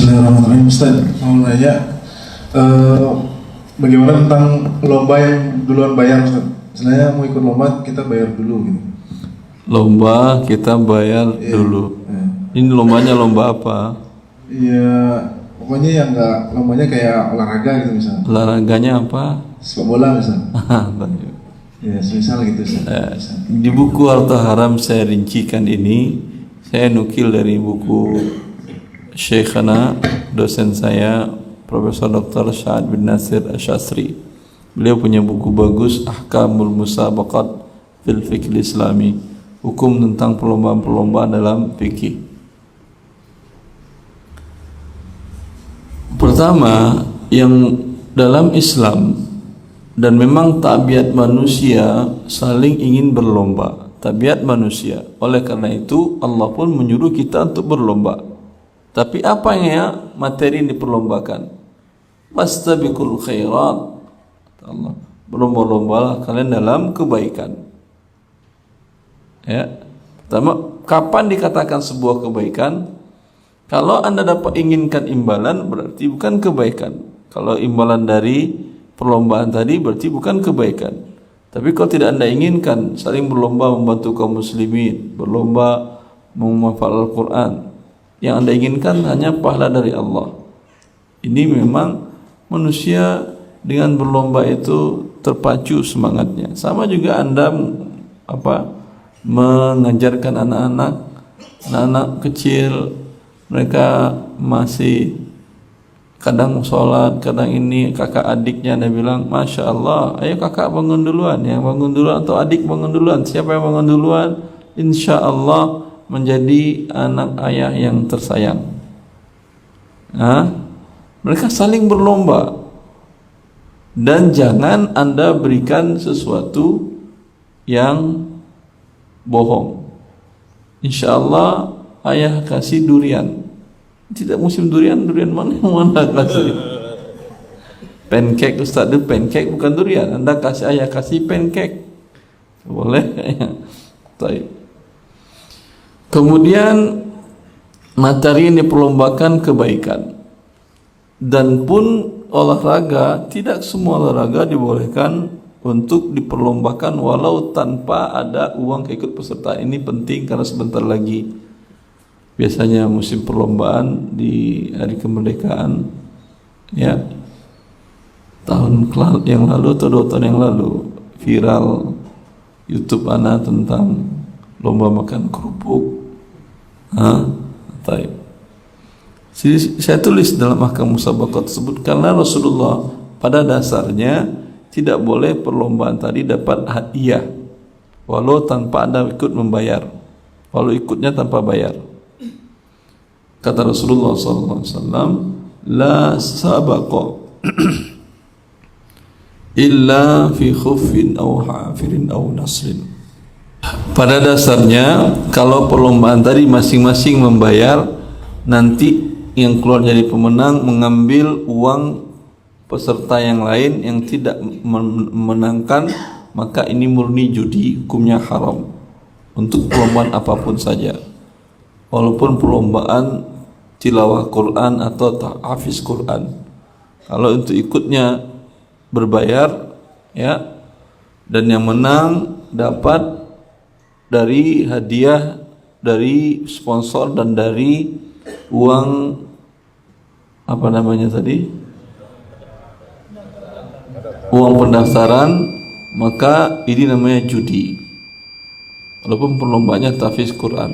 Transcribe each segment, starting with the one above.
Bismillahirrahmanirrahim. Ustaz, mau nanya bagaimana tentang lomba yang duluan bayar, Ustaz? Misalnya mau ikut lomba, kita bayar dulu gitu. Lomba kita bayar dulu. Ini lombanya lomba apa? Iya, pokoknya yang enggak lombanya kayak olahraga gitu misalnya. Olahraganya apa? Sepak bola misalnya. Ya, misal gitu, Ustaz. Di buku Harta Haram saya rincikan ini. Saya nukil dari buku Syekhana, dosen saya, Profesor Dr. Syahad bin Nasir Asyasri. Beliau punya buku bagus, Ahkamul Musabaqat fil Fiqh Islami, hukum tentang perlombaan-perlombaan dalam fikih. Pertama, yang dalam Islam dan memang tabiat manusia saling ingin berlomba, tabiat manusia. Oleh karena itu Allah pun menyuruh kita untuk berlomba. Tapi apa yang materi yang diperlombakan? Fastabiqul khairat. Allah, berlomba-lombalah kalian dalam kebaikan. Ya. Pertama, kapan dikatakan sebuah kebaikan? Kalau Anda dapat inginkan imbalan, berarti bukan kebaikan. Kalau imbalan dari perlombaan tadi berarti bukan kebaikan. Tapi kalau tidak Anda inginkan, saling berlomba membantu kaum muslimin, berlomba menghafal Al-Quran, yang Anda inginkan hanya pahala dari Allah. Ini memang manusia dengan berlomba itu terpacu semangatnya. Sama juga Anda mengajarkan anak-anak kecil, mereka masih kadang sholat, kadang ini, kakak adiknya Anda bilang, Masya Allah, ayo kakak bangun duluan, yang bangun duluan atau adik bangun duluan. Siapa yang bangun duluan? Insya Allah menjadi anak ayah yang tersayang. Mereka saling berlomba. Dan jangan Anda berikan sesuatu yang bohong. Insya Allah ayah kasih durian. Tidak musim durian, durian mana yang Anda kasih? Pancake, Ustaz, itu pancake bukan durian. Anda kasih, ayah kasih pancake, boleh? Baik. Kemudian materi yang diperlombakan kebaikan. Dan pun olahraga, tidak semua olahraga dibolehkan untuk diperlombakan walau tanpa ada uang keikut peserta. Ini penting karena sebentar lagi biasanya musim perlombaan di hari kemerdekaan, ya, tahun yang lalu atau 2 tahun yang lalu viral YouTube anak tentang lomba makan kerupuk. Saya tulis dalam Ahkam Musabaqat tersebut karena Rasulullah pada dasarnya tidak boleh perlombaan tadi dapat hadiah walau tanpa Anda ikut membayar, walau ikutnya tanpa bayar. Kata Rasulullah SAW, la sabaqa illa fi khuffin aw hafirin aw nasrin. Pada dasarnya kalau perlombaan tadi masing-masing membayar, nanti yang keluar jadi pemenang mengambil uang peserta yang lain yang tidak memenangkan, maka ini murni judi, hukumnya haram untuk perlombaan apapun saja. Walaupun perlombaan tilawah Quran atau tahfiz Quran, kalau untuk ikutnya berbayar, ya, dan yang menang dapat dari hadiah dari sponsor dan dari uang uang pendaftaran, maka ini namanya judi walaupun perlombaannya tahfiz Quran,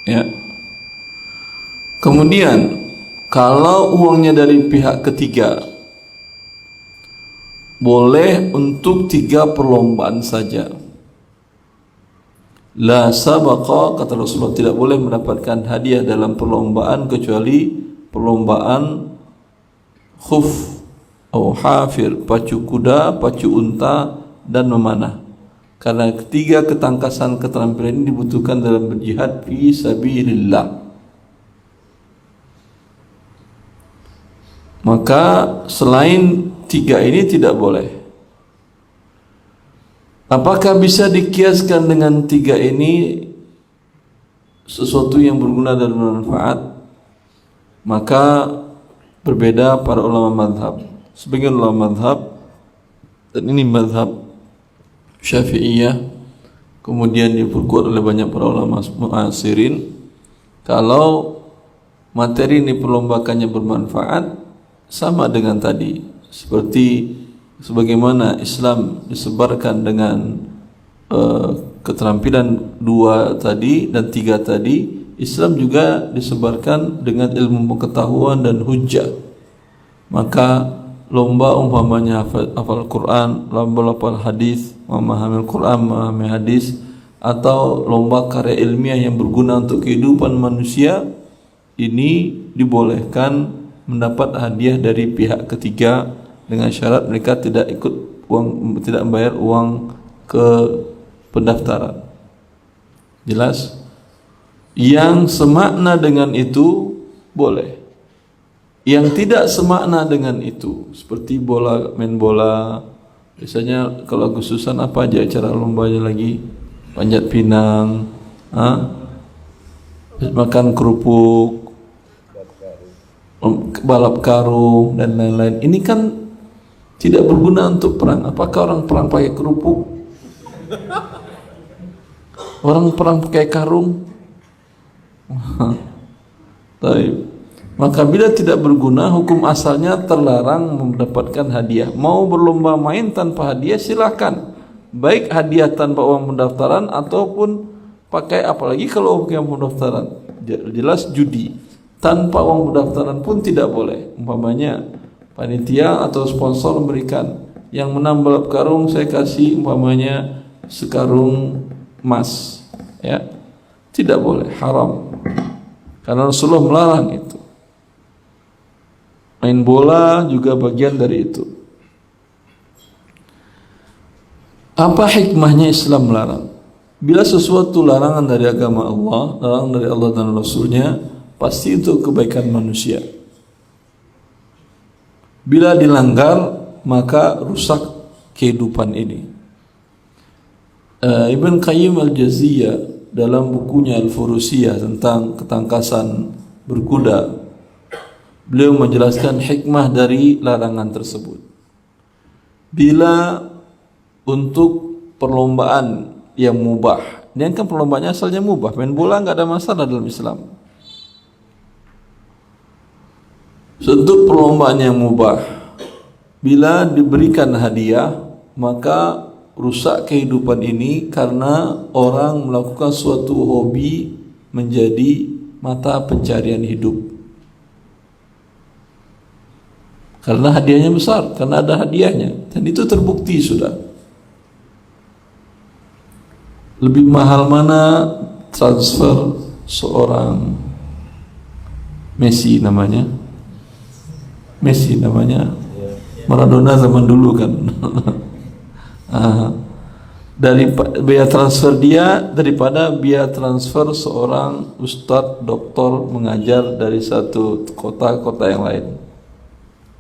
ya. Kemudian kalau uangnya dari pihak ketiga, boleh untuk 3 perlombaan saja. La sabaqa, kata Rasulullah, tidak boleh mendapatkan hadiah dalam perlombaan kecuali perlombaan khuf atau hafir, pacu kuda, pacu unta, dan memanah. Karena ketiga ketangkasan keterampilan ini dibutuhkan dalam berjihad fi sabilillah. Maka selain 3 ini tidak boleh. Apakah bisa dikiaskan dengan 3 ini sesuatu yang berguna dan bermanfaat? Maka berbeda para ulama madhab. Sebagian ulama madhab, dan ini madhab Syafi'iyah, kemudian diperkuat oleh banyak para ulama mu'asirin, kalau materi ini perlombakannya bermanfaat, sama dengan tadi, seperti sebagaimana Islam disebarkan dengan keterampilan 2 tadi dan 3 tadi, Islam juga disebarkan dengan ilmu pengetahuan dan hujjah. Maka lomba umpamanya hafal Quran, lomba hafal hadis, memahami Quran, memahami hadis, atau lomba karya ilmiah yang berguna untuk kehidupan manusia, ini dibolehkan mendapat hadiah dari pihak ketiga dengan syarat mereka tidak ikut uang, tidak membayar uang ke pendaftaran. Jelas? Yang semakna dengan itu boleh. Yang tidak semakna dengan itu, seperti bola, main bola, biasanya kalau Agustusan apa aja acara lombanya lagi, panjat pinang, makan kerupuk, balap karung dan lain-lain. Ini kan tidak berguna untuk perang. Apakah orang perang pakai kerupuk? Orang perang pakai karung? Maka bila tidak berguna, hukum asalnya terlarang mendapatkan hadiah. Mau berlomba main tanpa hadiah silakan, baik hadiah tanpa uang pendaftaran ataupun pakai, apalagi kalau uang pendaftaran, jelas judi. Tanpa uang pendaftaran pun tidak boleh. Umpamanya panitia atau sponsor memberikan, yang menang balap karung saya kasih umpamanya sekarung emas, ya, tidak boleh, haram. Karena Rasulullah melarang itu. Main bola juga bagian dari itu. Apa hikmahnya Islam melarang? Bila sesuatu larangan dari agama Allah, larangan dari Allah dan Rasulnya, pasti itu kebaikan manusia. Bila dilanggar, maka rusak kehidupan ini. Ibn Qayyim al-Jaziyah dalam bukunya Al-Furusiyah tentang ketangkasan berkuda, beliau menjelaskan hikmah dari larangan tersebut. Bila untuk perlombaan yang mubah, ini kan perlombaannya asalnya mubah, main bola nggak ada masalah dalam Islam. Untuk perlombaan yang mubah, bila diberikan hadiah, maka rusak kehidupan ini karena orang melakukan suatu hobi menjadi mata pencarian hidup. Karena hadiahnya besar, karena ada hadiahnya, dan itu terbukti sudah. Lebih mahal mana transfer seorang Messi namanya, Maradona zaman dulu kan. Dari biaya transfer dia daripada biaya transfer seorang ustadz doktor mengajar dari satu kota ke kota yang lain.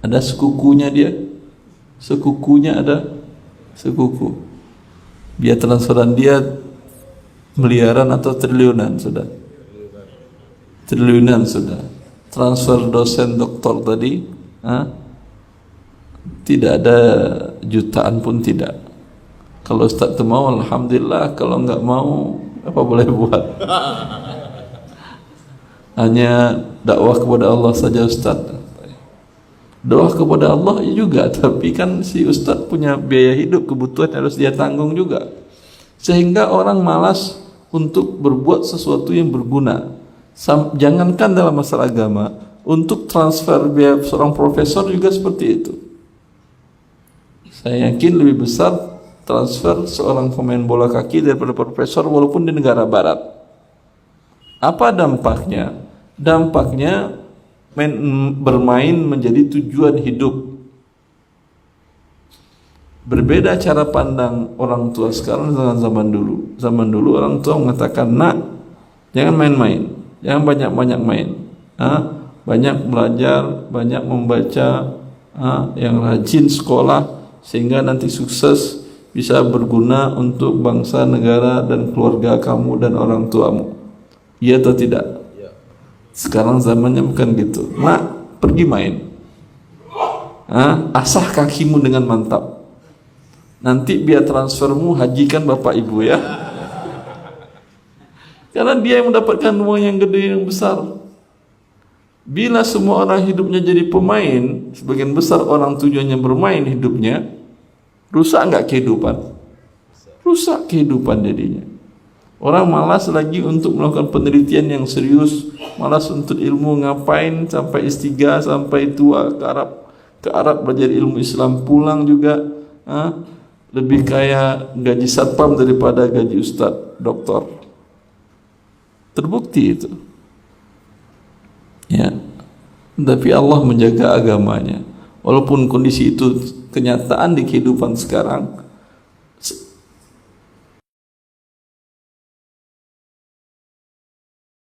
Ada sekukunya dia, ada sekuku. Biaya transferan dia miliaran atau triliunan sudah. Transfer dosen doktor tadi, tidak ada jutaan pun tidak. Kalau ustaz itu mau, alhamdulillah. Kalau enggak mau, apa boleh buat? Hanya dakwah kepada Allah saja ustaz. Dakwah kepada Allah juga, tapi kan si ustaz punya biaya hidup, kebutuhan harus dia tanggung juga. Sehingga orang malas untuk berbuat sesuatu yang berguna. Jangankan dalam masalah agama, untuk transfer biaya seorang profesor juga seperti itu. Saya yakin lebih besar transfer seorang pemain bola kaki daripada profesor walaupun di negara barat. Apa dampaknya? Dampaknya bermain menjadi tujuan hidup. Berbeda cara pandang orang tua sekarang dengan zaman dulu. Zaman dulu orang tua mengatakan, nak, jangan main-main, jangan banyak-banyak main, banyak belajar, banyak membaca, yang rajin sekolah, sehingga nanti sukses, bisa berguna untuk bangsa, negara, dan keluarga kamu dan orang tuamu. Iya atau tidak? Sekarang zamannya bukan gitu. Nak, pergi main. Asah kakimu dengan mantap. Nanti biar transfermu hajikan bapak ibu ya. Karena dia yang mendapatkan uang yang gede, yang besar. Bila semua orang hidupnya jadi pemain, sebagian besar orang tujuannya bermain hidupnya, rusak nggak kehidupan? Rusak kehidupan jadinya. Orang malas lagi untuk melakukan penelitian yang serius, malas untuk ilmu, ngapain sampai S3, sampai tua ke Arab belajar ilmu Islam, pulang juga lebih kayak gaji satpam daripada gaji ustadz, doktor. Terbukti itu. Ya. Tapi Allah menjaga agamanya. Walaupun kondisi itu kenyataan di kehidupan sekarang,